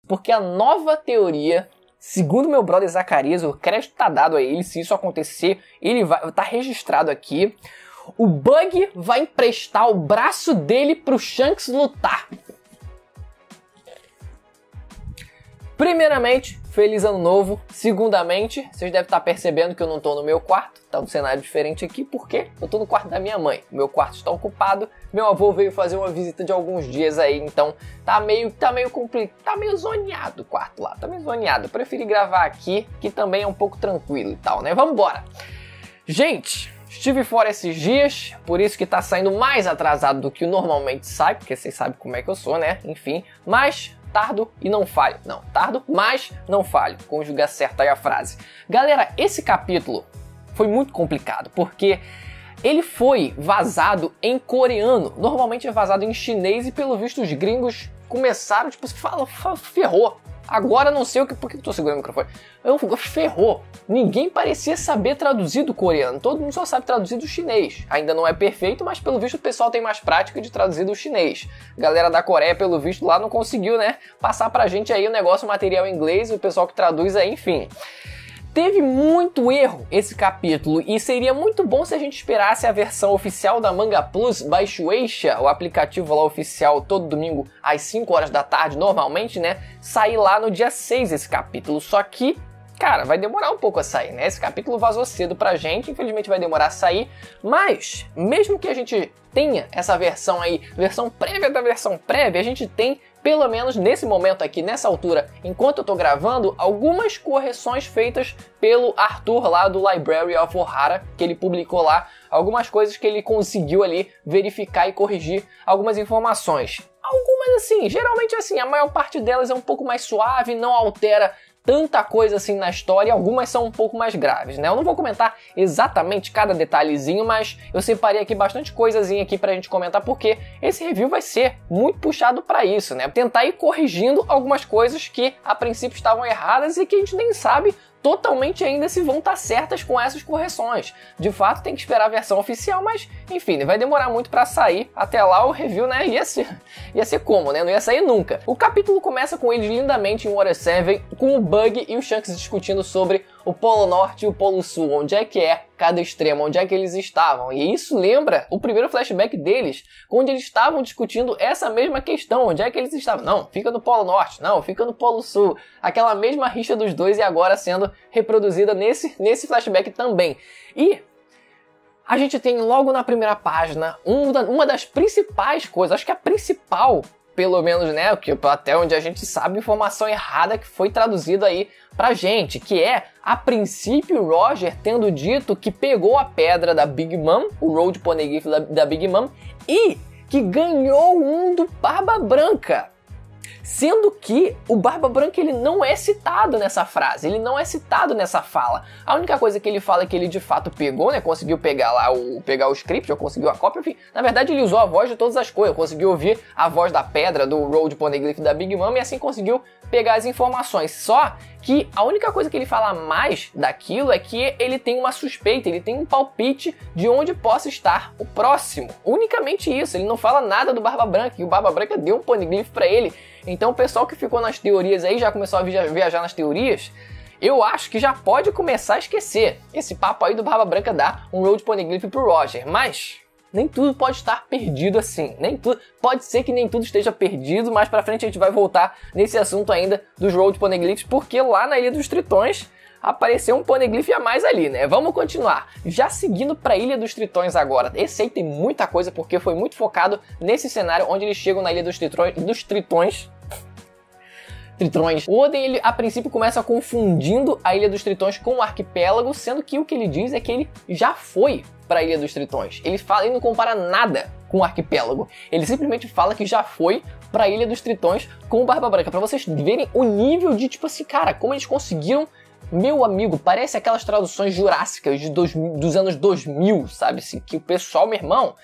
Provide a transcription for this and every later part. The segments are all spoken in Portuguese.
porque a nova teoria, segundo meu brother Zacarias, o crédito tá dado a ele, se isso acontecer, ele vai tá registrado aqui. O Bug vai emprestar o braço dele pro Shanks lutar. Primeiramente, feliz ano novo. Segundamente, vocês devem estar percebendo que eu não tô no meu quarto. Tá um cenário diferente aqui, porque eu tô no quarto da minha mãe. Meu quarto está ocupado. Meu avô veio fazer uma visita de alguns dias aí, então tá meio complicado, tá meio zoneado o quarto lá. Tá meio zoneado. Eu preferi gravar aqui, que também é um pouco tranquilo e tal, né? Vambora! Gente, estive fora esses dias, por isso que tá saindo mais atrasado do que normalmente sai, porque vocês sabem como é que eu sou, né? Enfim, mas tardo e não falho. Não, tardo, mas não falho. Conjuga certo aí a frase. Galera, esse capítulo foi muito complicado, porque ele foi vazado em coreano. Normalmente é vazado em chinês e pelo visto os gringos começaram, tipo, ferrou. Agora não sei por que eu tô segurando o microfone. Ferrou. Ninguém parecia saber traduzir do coreano. Todo mundo só sabe traduzir do chinês. Ainda não é perfeito, mas pelo visto o pessoal tem mais prática de traduzir do chinês. Galera da Coreia, pelo visto, lá não conseguiu, né? Passar pra gente aí o negócio, o material em inglês, o pessoal que traduz aí, enfim. Teve muito erro esse capítulo e seria muito bom se a gente esperasse a versão oficial da Manga Plus by Shueisha, o aplicativo lá oficial, todo domingo às 5 horas da tarde, normalmente, né? Sair lá no dia 6 esse capítulo, só que, cara, vai demorar um pouco a sair, né? Esse capítulo vazou cedo pra gente, infelizmente vai demorar a sair, mas mesmo que a gente tenha essa versão aí, versão prévia da versão prévia, a gente tem, pelo menos nesse momento aqui, nessa altura, enquanto eu tô gravando, algumas correções feitas pelo Arthur lá do Library of Ohara, que ele publicou lá, algumas coisas que ele conseguiu ali verificar e corrigir algumas informações. Algumas assim, geralmente assim, a maior parte delas é um pouco mais suave, não altera tanta coisa assim na história, e algumas são um pouco mais graves, né? Eu não vou comentar exatamente cada detalhezinho, mas eu separei aqui bastante coisazinha aqui pra gente comentar, porque esse review vai ser muito puxado pra isso, né? Tentar ir corrigindo algumas coisas que a princípio estavam erradas e que a gente nem sabe totalmente ainda se vão estar certas com essas correções. De fato, tem que esperar a versão oficial, mas enfim, vai demorar muito para sair. Até lá o review, né, ia ser como, né? Não ia sair nunca. O capítulo começa com eles lindamente em Water 7, com o Bug e o Shanks discutindo sobre o Polo Norte e o Polo Sul, onde é que é cada extremo, onde é que eles estavam. E isso lembra o primeiro flashback deles, onde eles estavam discutindo essa mesma questão, onde é que eles estavam. Não, fica no Polo Norte, não, fica no Polo Sul. Aquela mesma rixa dos dois e agora sendo reproduzida nesse flashback também. E a gente tem logo na primeira página uma das principais coisas, acho que a principal, pelo menos, né, até onde a gente sabe, informação errada que foi traduzida aí pra gente, que é, a princípio, Roger tendo dito que pegou a pedra da Big Mom, o Road Poneglyph da Big Mom, e que ganhou um do Barba Branca. Sendo que o Barba Branca ele não é citado nessa frase, ele não é citado nessa fala. A única coisa que ele fala é que ele de fato pegou, né, conseguiu pegar lá pegar o script, ou conseguiu a cópia, enfim. Na verdade ele usou a voz de todas as coisas, conseguiu ouvir a voz da pedra, do Road Poneglyph da Big Mom e assim conseguiu pegar as informações. Só que a única coisa que ele fala mais daquilo é que ele tem uma suspeita, ele tem um palpite de onde possa estar o próximo. Unicamente isso, ele não fala nada do Barba Branca, que o Barba Branca deu um Poneglyph pra ele. Então o pessoal que ficou nas teorias aí, já começou a viajar nas teorias, eu acho que já pode começar a esquecer esse papo aí do Barba Branca dar um Road Poneglyph pro Roger. Mas nem tudo pode estar perdido assim. Pode ser que nem tudo esteja perdido, mas pra frente a gente vai voltar nesse assunto ainda dos Road Poneglyphs, porque lá na Ilha dos Tritões apareceu um Poneglyph a mais ali, né? Vamos continuar. Já seguindo pra Ilha dos Tritões agora. Esse aí tem muita coisa, porque foi muito focado nesse cenário onde eles chegam na Ilha dos Tritões. O Oden, ele a princípio começa confundindo a Ilha dos Tritões com o arquipélago, sendo que o que ele diz é que ele já foi para a Ilha dos Tritões. Ele não compara nada com o arquipélago. Ele simplesmente fala que já foi para a Ilha dos Tritões com o Barba Branca, para vocês verem o nível de, tipo assim, cara, como eles conseguiram. Meu amigo, parece aquelas traduções jurássicas dos anos 2000, sabe? Assim, que o pessoal, meu irmão,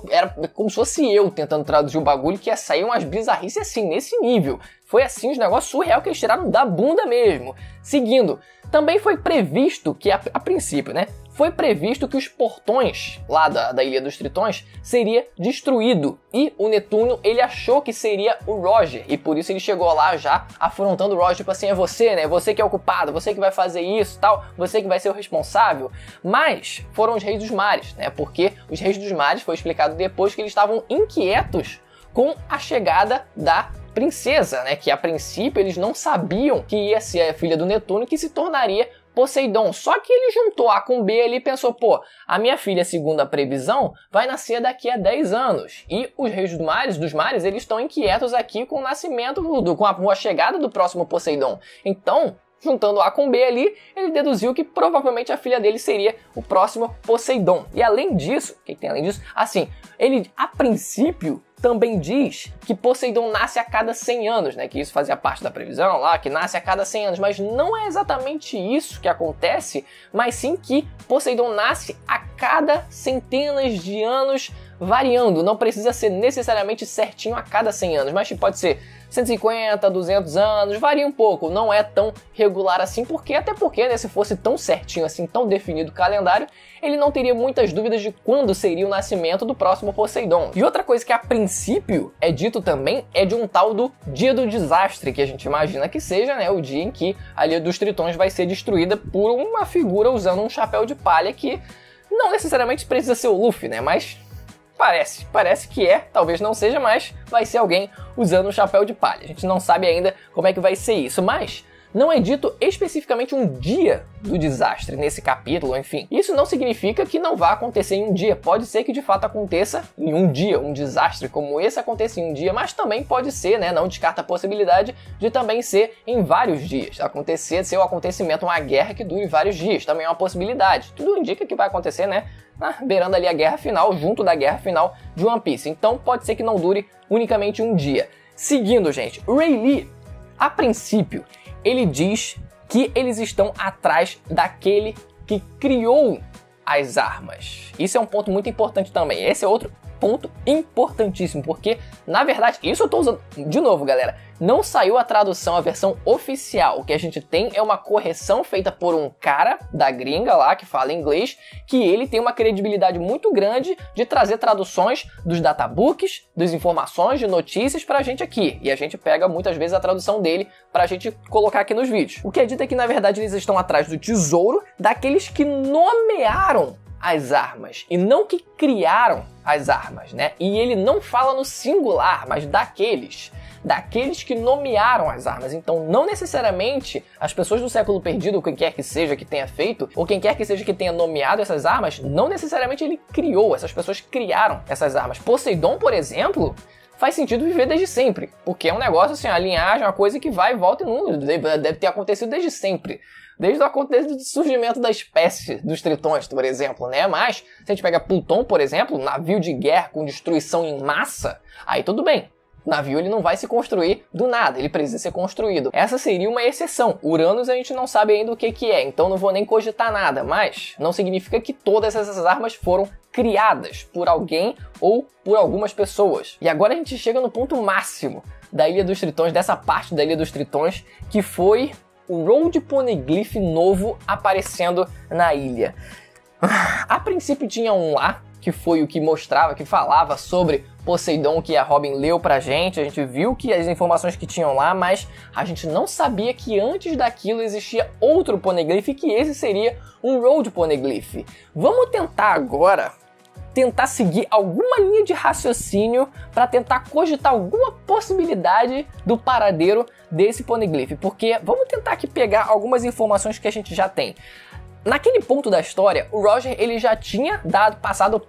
era como se fosse eu tentando traduzir o bagulho, que ia sair umas bizarrices assim, nesse nível. Foi assim, os negócios surreal que eles tiraram da bunda mesmo. Seguindo, também foi previsto que, a princípio, né? foi previsto que os portões lá da Ilha dos Tritões seria destruído. E o Netuno, ele achou que seria o Roger. E por isso ele chegou lá já afrontando o Roger, tipo assim, é você, né? Você que é o culpado, você que vai fazer isso, tal, você que vai ser o responsável. Mas foram os Reis dos Mares, né? Porque os Reis dos Mares foi explicado depois que eles estavam inquietos com a chegada da princesa, né? Que a princípio eles não sabiam que ia ser a filha do Netuno que se tornaria Poseidon. Só que ele juntou A com B ali e pensou, pô, a minha filha, segundo a previsão, vai nascer daqui a 10 anos. E os Reis dos Mares, eles estão inquietos aqui com o nascimento, com a chegada do próximo Poseidon. Então, juntando A com B ali, ele deduziu que provavelmente a filha dele seria o próximo Poseidon. E além disso, o que tem além disso? Assim, ele, a princípio, também diz que Poseidon nasce a cada 100 anos, né? Que isso fazia parte da previsão lá, que nasce a cada 100 anos. Mas não é exatamente isso que acontece, mas sim que Poseidon nasce a cada centenas de anos, variando. Não precisa ser necessariamente certinho a cada 100 anos, mas pode ser 150, 200 anos, varia um pouco, não é tão regular assim, até porque, né, se fosse tão certinho assim, tão definido o calendário, ele não teria muitas dúvidas de quando seria o nascimento do próximo Poseidon. E outra coisa que a princípio é dito também é de um tal do Dia do Desastre, que a gente imagina que seja, né, o dia em que a Ilha dos Tritões vai ser destruída por uma figura usando um chapéu de palha que não necessariamente precisa ser o Luffy, né, mas Parece que é, talvez não seja, mas vai ser alguém usando um chapéu de palha. A gente não sabe ainda como é que vai ser isso, mas não é dito especificamente um dia do desastre nesse capítulo, enfim. Isso não significa que não vá acontecer em um dia. Pode ser que de fato aconteça em um dia, um desastre como esse aconteça em um dia, mas também pode ser, né, não descarta a possibilidade de também ser em vários dias. Ser o acontecimento, uma guerra que dure vários dias, também é uma possibilidade. Tudo indica que vai acontecer, né, beirando ali a guerra final, junto da guerra final de One Piece. Então pode ser que não dure unicamente um dia. Seguindo, gente, Rayleigh, a princípio, ele diz que eles estão atrás daquele que criou as armas. Isso é um ponto muito importante também. Esse é outro ponto importantíssimo, porque, na verdade, isso eu tô usando, de novo, galera, não saiu a tradução, a versão oficial. O que a gente tem é uma correção feita por um cara da gringa lá, que fala inglês, que ele tem uma credibilidade muito grande de trazer traduções dos databooks, das informações, de notícias pra gente aqui. E a gente pega muitas vezes a tradução dele pra gente colocar aqui nos vídeos. O que é dito é que, na verdade, eles estão atrás do tesouro daqueles que nomearam as armas, e não que criaram as armas, né? E ele não fala no singular, mas daqueles que nomearam as armas. Então, não necessariamente as pessoas do século perdido, ou quem quer que seja que tenha feito, ou quem quer que seja que tenha nomeado essas armas, não necessariamente ele criou, essas pessoas criaram essas armas. Poseidon, por exemplo, faz sentido viver desde sempre, porque é um negócio assim, a linhagem é uma coisa que vai e volta e não deve ter acontecido desde sempre. Desde o surgimento da espécie dos tritões, por exemplo, né? Mas, se a gente pega Pluton, por exemplo, navio de guerra com destruição em massa, aí tudo bem. O navio ele não vai se construir do nada, ele precisa ser construído. Essa seria uma exceção. Uranus a gente não sabe ainda o que é, então não vou nem cogitar nada, mas não significa que todas essas armas foram criadas por alguém ou por algumas pessoas. E agora a gente chega no ponto máximo da Ilha dos Tritões, dessa parte da Ilha dos Tritões, que foi o Road Poneglyph novo aparecendo na ilha. A princípio tinha um lá, que foi o que mostrava, que falava sobre Poseidon, que a Robin leu pra gente. A gente viu que as informações que tinham lá, mas a gente não sabia que antes daquilo existia outro Poneglyph, que esse seria um Road Poneglyph. Vamos tentar agora seguir alguma linha de raciocínio para tentar cogitar alguma possibilidade do paradeiro desse Poneglyph, porque vamos tentar aqui pegar algumas informações que a gente já tem. Naquele ponto da história, o Roger ele já tinha passado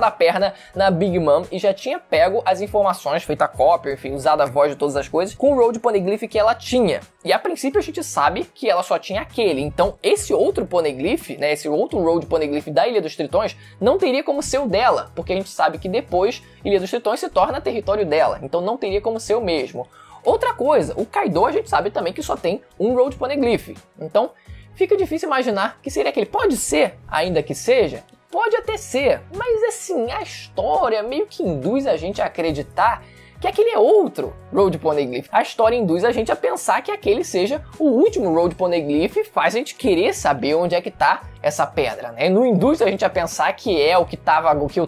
a perna na Big Mom e já tinha pego as informações, feito a cópia, enfim, usado a voz de todas as coisas, com o Road Poneglyph que ela tinha. E a princípio a gente sabe que ela só tinha aquele. Então esse outro Poneglyph, né, esse outro Road Poneglyph da Ilha dos Tritões, não teria como ser o dela, porque a gente sabe que depois Ilha dos Tritões se torna território dela. Então não teria como ser o mesmo. Outra coisa, o Kaido a gente sabe também que só tem um Road Poneglyph. Então fica difícil imaginar que seria aquele. Pode ser, ainda que seja, pode até ser, mas assim, a história meio que induz a gente a acreditar que aquele é outro Road Poneglyph. A história induz a gente a pensar que aquele seja o último Road Poneglyph e faz a gente querer saber onde é que tá essa pedra, né? Não induz a gente a pensar que é o que tá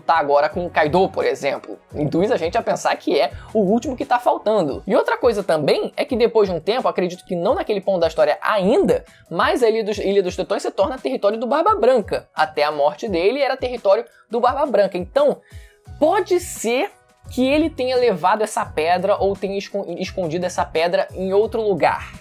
agora com o Kaido, por exemplo. Induz a gente a pensar que é o último que tá faltando. E outra coisa também é que depois de um tempo, acredito que não naquele ponto da história ainda, mas a Ilha dos Tritões se torna território do Barba Branca. Até a morte dele era território do Barba Branca. Então, pode ser que ele tenha levado essa pedra ou tenha escondido essa pedra em outro lugar.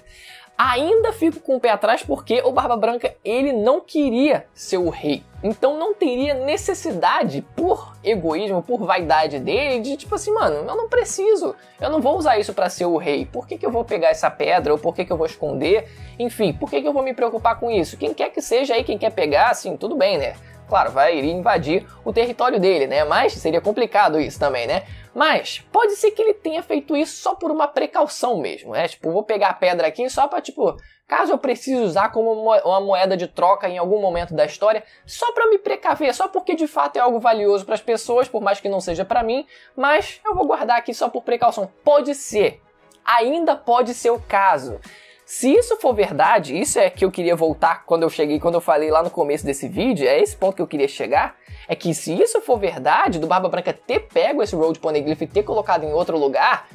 Ainda fico com o pé atrás porque o Barba Branca, ele não queria ser o rei. Então não teria necessidade, por egoísmo, por vaidade dele, de tipo assim, mano, eu não preciso, eu não vou usar isso pra ser o rei. Por que eu vou pegar essa pedra ou por que eu vou esconder? Enfim, por que eu vou me preocupar com isso? Quem quer que seja aí, quem quer pegar, assim, tudo bem, né? Claro, vai invadir o território dele, né? Mas seria complicado isso também, né? Mas pode ser que ele tenha feito isso só por uma precaução mesmo, né? Tipo, vou pegar a pedra aqui só pra, tipo, caso eu precise usar como uma moeda de troca em algum momento da história, só pra me precaver, só porque de fato é algo valioso pras pessoas, por mais que não seja pra mim, mas eu vou guardar aqui só por precaução. Pode ser. Ainda pode ser o caso. Se isso for verdade, isso é que eu queria voltar quando eu falei lá no começo desse vídeo, é esse ponto que eu queria chegar, é que se isso for verdade, do Barba Branca ter pego esse Road Poneglyph e ter colocado em outro lugar,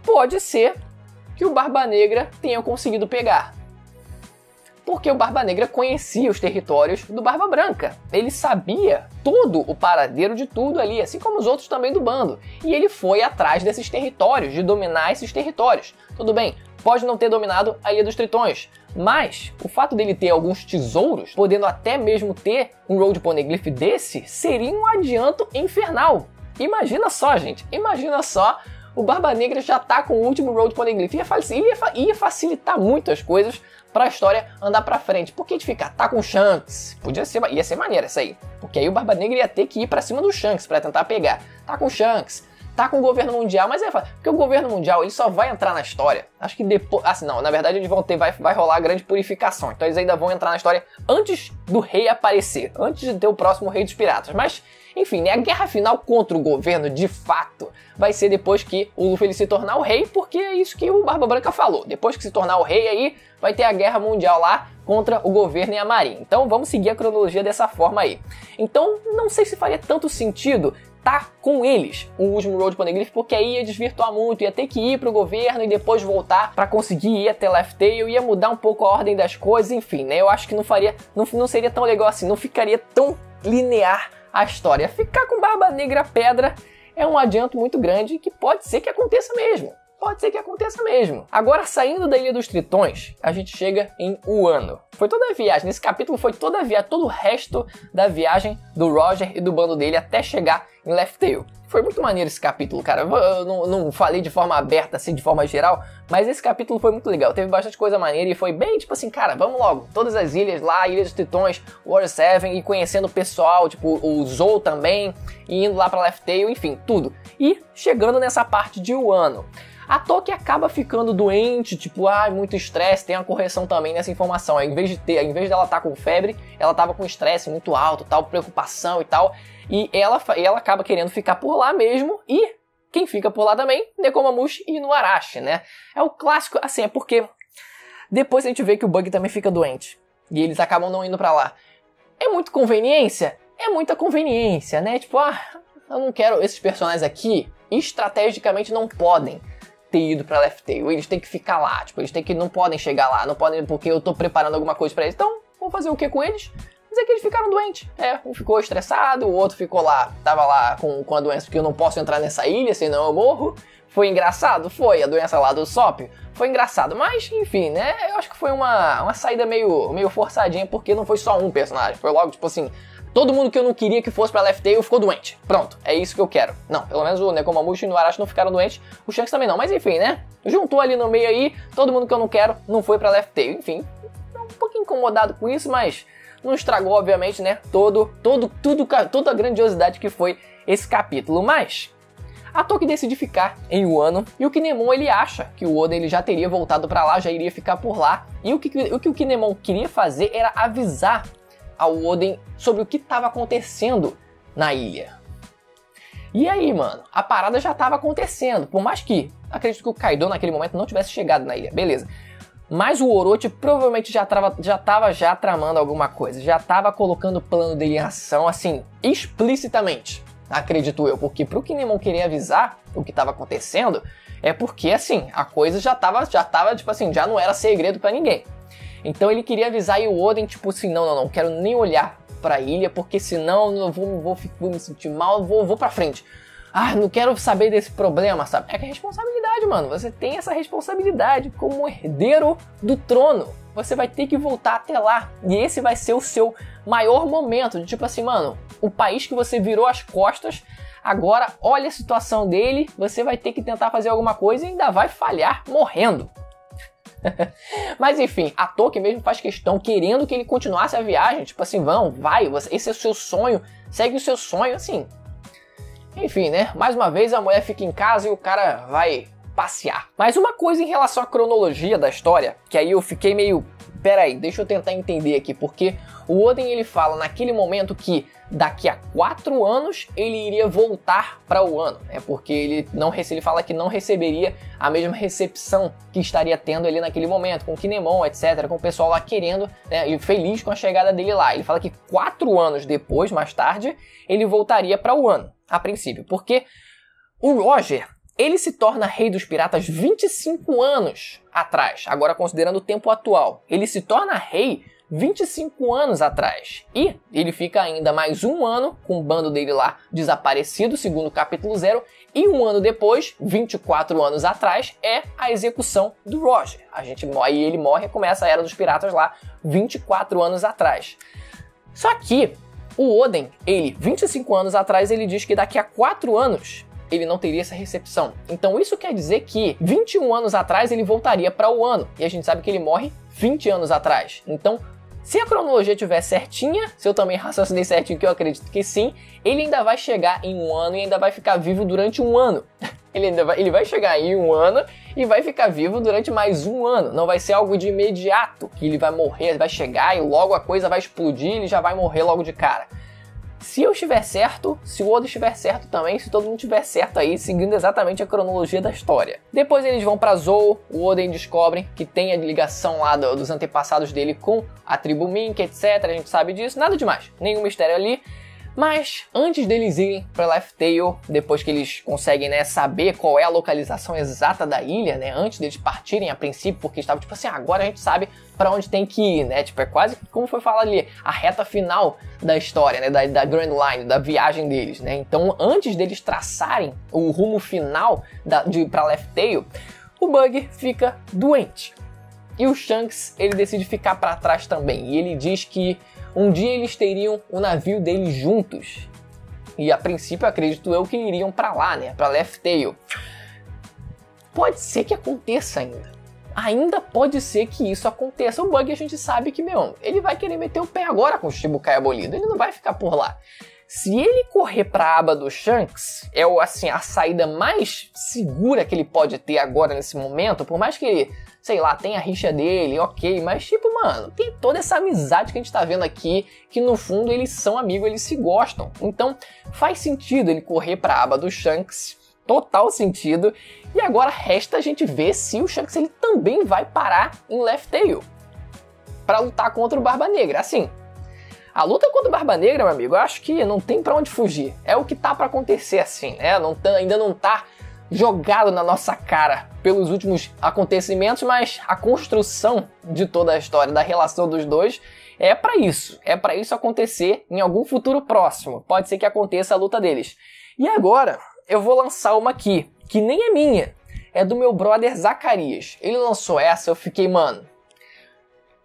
pode ser que o Barba Negra tenha conseguido pegar. Porque o Barba Negra conhecia os territórios do Barba Branca. Ele sabia todo o paradeiro de tudo ali, assim como os outros também do bando. E ele foi atrás desses territórios, de dominar esses territórios. Tudo bem, pode não ter dominado a Ilha dos Tritões, mas o fato dele ter alguns tesouros, podendo até mesmo ter um Road Poneglyph desse, seria um adianto infernal. Imagina só, gente, imagina só, o Barba Negra já tá com o último Road Poneglyph, ia facilitar muito as coisas pra história andar pra frente. Porque de ficar, tá com o Shanks, ia ser maneiro isso aí, porque aí o Barba Negra ia ter que ir pra cima do Shanks pra tentar pegar. Tá com o Shanks, tá com o governo mundial, mas é fácil, porque o governo mundial ele só vai entrar na história, acho que depois, assim não, na verdade eles vão ter, vai rolar a grande purificação, então eles ainda vão entrar na história antes do rei aparecer, antes de ter o próximo rei dos piratas, mas enfim, né, a guerra final contra o governo de fato vai ser depois que o Luffy ele se tornar o rei, porque é isso que o Barba Branca falou, depois que se tornar o rei aí, vai ter a guerra mundial lá contra o governo e a marinha, então vamos seguir a cronologia dessa forma aí. Então não sei se faria tanto sentido tá com eles o último Road Poneglyph, porque aí ia desvirtuar muito, ia ter que ir pro governo e depois voltar pra conseguir ir até Laugh Tale, ia mudar um pouco a ordem das coisas, enfim, né, eu acho que não seria tão legal assim, não ficaria tão linear a história. Ficar com Barba Negra Pedra é um adianto muito grande que pode ser que aconteça mesmo. Pode ser que aconteça mesmo. Agora, saindo da Ilha dos Tritões, a gente chega em Wano. Foi toda a viagem, nesse capítulo foi toda a viagem, todo o resto da viagem do Roger e do bando dele até chegar em Laugh Tale. Foi muito maneiro esse capítulo, cara. Eu não falei de forma aberta, assim, de forma geral, mas esse capítulo foi muito legal. Teve bastante coisa maneira e foi bem, tipo assim, cara, vamos logo. Todas as ilhas lá, Ilha dos Tritões, Water 7, e conhecendo o pessoal, tipo, o Zou também, e indo lá pra Laugh Tale, enfim, tudo. E chegando nessa parte de Wano. A Toki acaba ficando doente, tipo, muito estresse, tem uma correção também nessa informação. Em vez dela estar com febre, ela tava com estresse muito alto, tal, preocupação e tal. E ela acaba querendo ficar por lá mesmo, e quem fica por lá também, Nekomamushi e Inuarashi, né? É o clássico, assim, é porque depois a gente vê que o Bug também fica doente, e eles acabam não indo pra lá. É muita conveniência? É muita conveniência, né? Tipo, eu não quero esses personagens aqui, estrategicamente não podem ter ido pra Laugh Tale, eles têm que ficar lá, tipo, não podem chegar lá, não podem, porque eu tô preparando alguma coisa pra eles, então, vou fazer o que com eles? Dizer que eles ficaram doentes, um ficou estressado, o outro ficou lá, tava lá com a doença, porque eu não posso entrar nessa ilha, senão eu morro. Foi engraçado? Foi, a doença lá do Sop, foi engraçado, mas, enfim, né, eu acho que foi uma saída meio forçadinha, porque não foi só um personagem, foi logo, tipo assim, todo mundo que eu não queria que fosse pra Laugh Tale ficou doente. Pronto, é isso que eu quero. Não, pelo menos o Nekomamushi e o Inuarashi não ficaram doentes, o Shanks também não, mas enfim, né? Juntou ali no meio aí, todo mundo que eu não quero não foi pra Laugh Tale. Enfim, um pouquinho incomodado com isso, mas não estragou, obviamente, né? Toda a grandiosidade que foi esse capítulo. Mas a Toki decide ficar em Wano, e o Kinemon ele acha que o Oda ele já teria voltado pra lá, já iria ficar por lá. E o que o Kinemon queria fazer era avisar ao Oden sobre o que estava acontecendo na ilha. E aí, mano, a parada já tava acontecendo. Por mais que, acredito que o Kaido naquele momento não tivesse chegado na ilha, beleza. Mas o Orochi provavelmente já tava tramando alguma coisa. Já tava colocando o plano dele em ação, assim, explicitamente. Acredito eu. Porque pro Kinemon querer avisar o que tava acontecendo, é porque, assim, a coisa já tava, tipo assim, já não era segredo pra ninguém. Então ele queria avisar e o Oden, tipo assim, não quero nem olhar pra ilha, porque senão eu vou me sentir mal, vou pra frente. Ah, não quero saber desse problema, sabe? É que é responsabilidade, mano. Você tem essa responsabilidade como herdeiro do trono. Você vai ter que voltar até lá. E esse vai ser o seu maior momento. De tipo assim, mano, o país que você virou as costas, agora olha a situação dele, você vai ter que tentar fazer alguma coisa e ainda vai falhar morrendo. Mas enfim, a Toki mesmo faz questão, querendo que ele continuasse a viagem. Tipo assim, vai, esse é o seu sonho, segue o seu sonho, assim. Enfim, né? Mais uma vez a mulher fica em casa e o cara vai passear. Mas uma coisa em relação à cronologia da história, que aí eu fiquei meio... Peraí, deixa eu tentar entender aqui, porque o Oden ele fala naquele momento que daqui a 4 anos ele iria voltar para o Wano. É porque ele fala que não receberia a mesma recepção que estaria tendo ali naquele momento, com o Kinemon, etc, com o pessoal lá querendo, né, e feliz com a chegada dele lá. Ele fala que 4 anos depois, mais tarde, ele voltaria para o Wano, a princípio, porque o Roger... ele se torna rei dos piratas 25 anos atrás, agora considerando o tempo atual. Ele se torna rei 25 anos atrás. E ele fica ainda mais 1 ano com o bando dele lá desaparecido, segundo o capítulo 0. E 1 ano depois, 24 anos atrás, é a execução do Roger. Aí ele morre e começa a Era dos Piratas lá 24 anos atrás. Só que o Oden, 25 anos atrás, ele diz que daqui a 4 anos... ele não teria essa recepção. Então isso quer dizer que 21 anos atrás ele voltaria para o Wano. E a gente sabe que ele morre 20 anos atrás. Então, se a cronologia estiver certinha, se eu também raciocinei certinho, que eu acredito que sim, ele ainda vai chegar em 1 ano e ainda vai ficar vivo durante 1 ano. Ele vai chegar em 1 ano e vai ficar vivo durante mais 1 ano. Não vai ser algo de imediato, que ele vai morrer, ele vai chegar e logo a coisa vai explodir e ele já vai morrer logo de cara. Se eu estiver certo, se o Oda estiver certo também, se todo mundo estiver certo aí, seguindo exatamente a cronologia da história. Depois eles vão pra Zou, o Oden descobre que tem a ligação lá dos antepassados dele com a tribo Mink, etc. A gente sabe disso, nada demais, nenhum mistério ali. Mas antes deles irem para Laugh Tale, depois que eles conseguem, né, saber qual é a localização exata da ilha, né, antes deles partirem a princípio, porque estava tipo assim, agora a gente sabe para onde tem que ir, né, tipo, é quase como foi falado ali, a reta final da história, né, da Grand Line, da viagem deles, né, então antes deles traçarem o rumo final para Laugh Tale, o Bug fica doente. E o Shanks, ele decide ficar para trás também, e ele diz que um dia eles teriam o navio deles juntos. E a princípio, acredito eu, que iriam pra lá, né? Pra Laugh Tale. Pode ser que aconteça ainda. Ainda pode ser que isso aconteça. O Bug a gente sabe que, ele vai querer meter o pé agora com o Shichibukai abolido. Ele não vai ficar por lá. Se ele correr pra aba do Shanks, é assim, a saída mais segura que ele pode ter agora nesse momento. Por mais que ele, sei lá, tenha a rixa dele, ok. Mas tipo, mano, tem toda essa amizade que a gente tá vendo aqui. Que no fundo eles são amigos, eles se gostam. Então faz sentido ele correr pra aba do Shanks. Total sentido. E agora resta a gente ver se o Shanks ele também vai parar em Laugh Tale pra lutar contra o Barba Negra. Assim, a luta contra o Barba Negra, meu amigo, eu acho que não tem pra onde fugir. É o que tá pra acontecer, assim, né? Ainda não tá jogado na nossa cara pelos últimos acontecimentos, mas a construção de toda a história, da relação dos dois, é pra isso. É pra isso acontecer em algum futuro próximo. Pode ser que aconteça a luta deles. E agora, eu vou lançar uma aqui, que nem é minha. É do meu brother Zacarias. Ele lançou essa, eu fiquei, mano...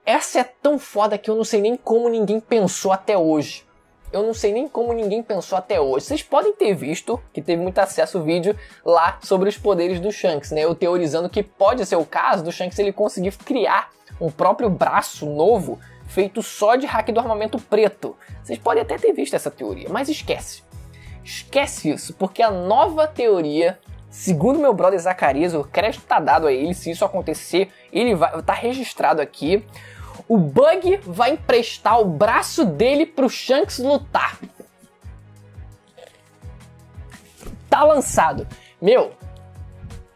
essa é tão foda que eu não sei nem como ninguém pensou até hoje. Eu não sei nem como ninguém pensou até hoje. Vocês podem ter visto, que teve muito acesso ao vídeo lá sobre os poderes do Shanks, né? Eu teorizando que pode ser o caso do Shanks ele conseguir criar um próprio braço novo feito só de hack do armamento preto. Vocês podem até ter visto essa teoria, mas esquece. Esquece isso, porque a nova teoria... segundo meu brother Zacarias, o crédito tá dado a ele, se isso acontecer, ele vai tá registrado aqui. O Bug vai emprestar o braço dele pro Shanks lutar. tá lançado. Meu,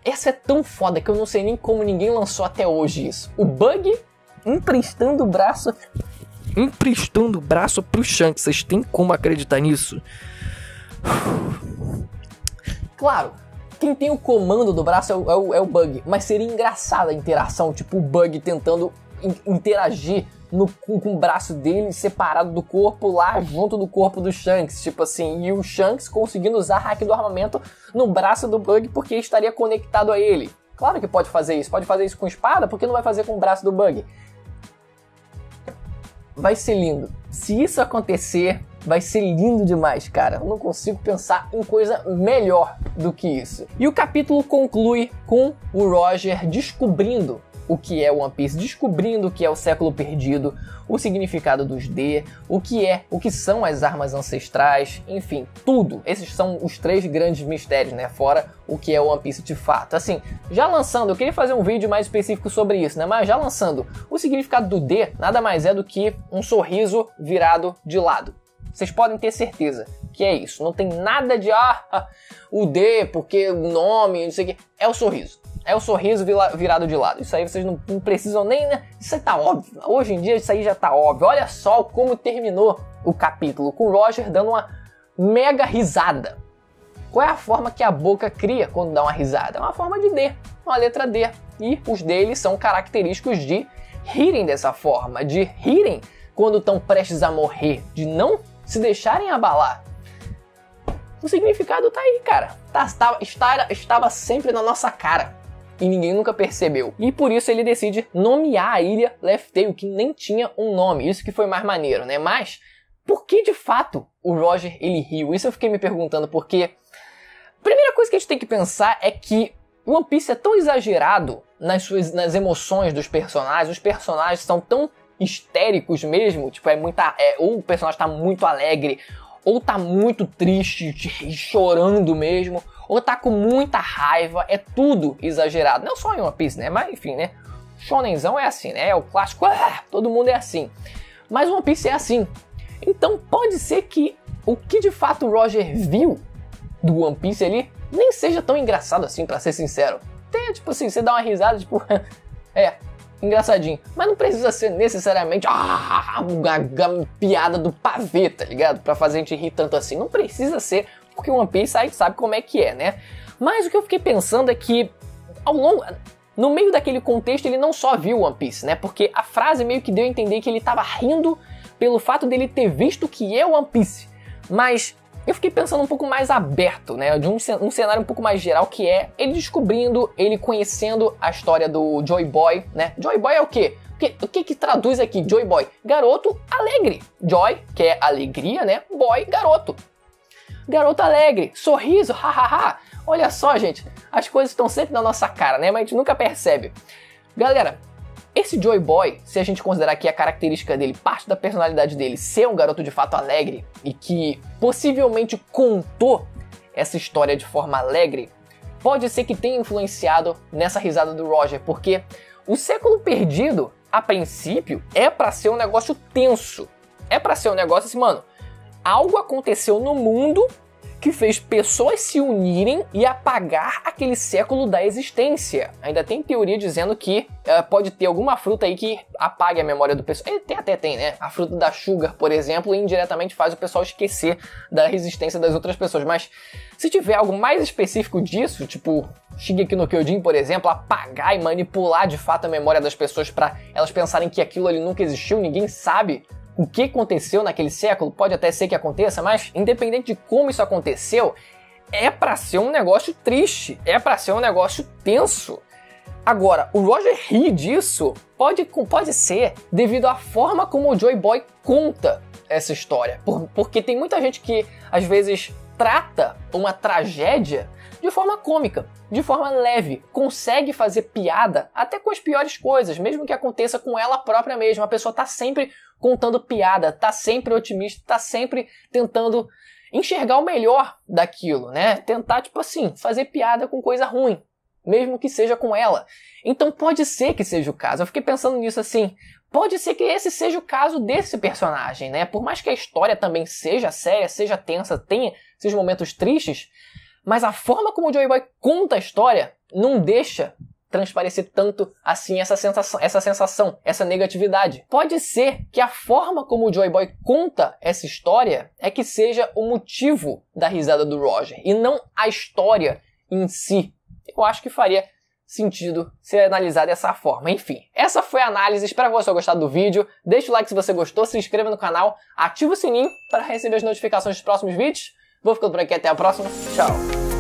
essa é tão foda que eu não sei nem como ninguém lançou até hoje isso. O Bug emprestando o braço pro Shanks. Vocês têm como acreditar nisso? Claro, quem tem o comando do braço é o Bug, mas seria engraçada a interação, tipo o Bug tentando interagir com o braço dele separado do corpo lá junto do corpo do Shanks, tipo assim, e o Shanks conseguindo usar hack do armamento no braço do Bug porque estaria conectado a ele. Claro que pode fazer isso com espada, por que não vai fazer com o braço do Bug? Vai ser lindo. Se isso acontecer, vai ser lindo demais, cara. Eu não consigo pensar em coisa melhor do que isso. E o capítulo conclui com o Roger descobrindo o que é One Piece, descobrindo o que é o século perdido, o significado dos D, o que são as armas ancestrais, enfim, tudo. Esses são os 3 grandes mistérios, né? Fora o que é One Piece de fato. Assim, já lançando, eu queria fazer um vídeo mais específico sobre isso, né? Mas já lançando, o significado do D nada mais é do que um sorriso virado de lado. Vocês podem ter certeza que é isso. Não tem nada de o D, porque o nome, não sei o que. É o sorriso. É o sorriso virado de lado. Isso aí vocês não precisam nem, né? Isso aí tá óbvio. Hoje em dia isso aí já tá óbvio. Olha só como terminou o capítulo, com o Roger dando uma mega risada. Qual é a forma que a boca cria quando dá uma risada? É uma forma de D, uma letra D. E os deles são característicos de rirem dessa forma, de rirem quando estão prestes a morrer, de não se deixarem abalar. O significado tá aí, cara. Estava sempre na nossa cara. E ninguém nunca percebeu. E por isso ele decide nomear a ilha Laugh Tale, que nem tinha um nome. Isso que foi mais maneiro, né? Mas, por que de fato o Roger ele riu? Isso eu fiquei me perguntando, porque a primeira coisa que a gente tem que pensar é que One Piece é tão exagerado nas emoções dos personagens. Os personagens são tão histéricos mesmo. Tipo, ou o personagem tá muito alegre, ou tá muito triste, chorando mesmo, ou tá com muita raiva, é tudo exagerado. Não só em One Piece, né? Mas enfim, né? Shonenzão é assim, né? É o clássico, todo mundo é assim. Mas One Piece é assim. Então pode ser que o que de fato o Roger viu do One Piece ali nem seja tão engraçado assim, pra ser sincero. Até, tipo assim, você dá uma risada, tipo, engraçadinho. Mas não precisa ser necessariamente uma piada do pavê, tá ligado? Pra fazer a gente rir tanto assim. Não precisa ser, porque o One Piece aí sabe como é que é, né? Mas o que eu fiquei pensando é que, no meio daquele contexto, ele não só viu One Piece, né? Porque a frase meio que deu a entender que ele tava rindo pelo fato dele ter visto que é One Piece. Mas eu fiquei pensando um pouco mais aberto, né? De um cenário um pouco mais geral, que é ele descobrindo, ele conhecendo a história do Joy Boy, né? Joy Boy é o quê? O que traduz aqui? Joy Boy, garoto alegre. Joy, que é alegria, né? Boy, garoto. Garoto alegre, sorriso, hahaha. Olha só, gente, as coisas estão sempre na nossa cara, né? Mas a gente nunca percebe. Galera, esse Joy Boy, se a gente considerar que a característica dele, parte da personalidade dele, ser um garoto de fato alegre e que possivelmente contou essa história de forma alegre, pode ser que tenha influenciado nessa risada do Roger, porque o século perdido, a princípio, é pra ser um negócio tenso. É pra ser um negócio assim, mano, algo aconteceu no mundo que fez pessoas se unirem e apagar aquele século da existência. Ainda tem teoria dizendo que pode ter alguma fruta aí que apague a memória do pessoal. Até tem, né? A fruta da Sugar, por exemplo, indiretamente faz o pessoal esquecer da resistência das outras pessoas. Mas se tiver algo mais específico disso, tipo Shingeki no Kyojin, por exemplo, apagar e manipular de fato a memória das pessoas para elas pensarem que aquilo ali nunca existiu, ninguém sabe o que aconteceu naquele século, pode até ser que aconteça, mas independente de como isso aconteceu, é pra ser um negócio triste, é pra ser um negócio tenso. Agora, o Roger ri disso pode ser devido à forma como o Joy Boy conta essa história, porque tem muita gente que às vezes trata uma tragédia de forma cômica, de forma leve, consegue fazer piada até com as piores coisas, mesmo que aconteça com ela própria mesma. A pessoa tá sempre contando piada, tá sempre otimista, tá sempre tentando enxergar o melhor daquilo, né? Tentar, tipo assim, fazer piada com coisa ruim, mesmo que seja com ela. Então pode ser que seja o caso. Eu fiquei pensando nisso assim, pode ser que esse seja o caso desse personagem, né? Por mais que a história também seja séria, seja tensa, tenha esses momentos tristes, mas a forma como o Joey Boy conta a história não deixa transparecer tanto assim essa sensação, essa negatividade. Pode ser que a forma como o Joey Boy conta essa história é que seja o motivo da risada do Roger, e não a história em si. Eu acho que faria sentido ser analisado dessa forma. Enfim, essa foi a análise. Espero que você tenha gostado do vídeo. Deixa o like se você gostou, se inscreva no canal, ativa o sininho para receber as notificações dos próximos vídeos. Vou ficando por aqui, até a próxima. Tchau!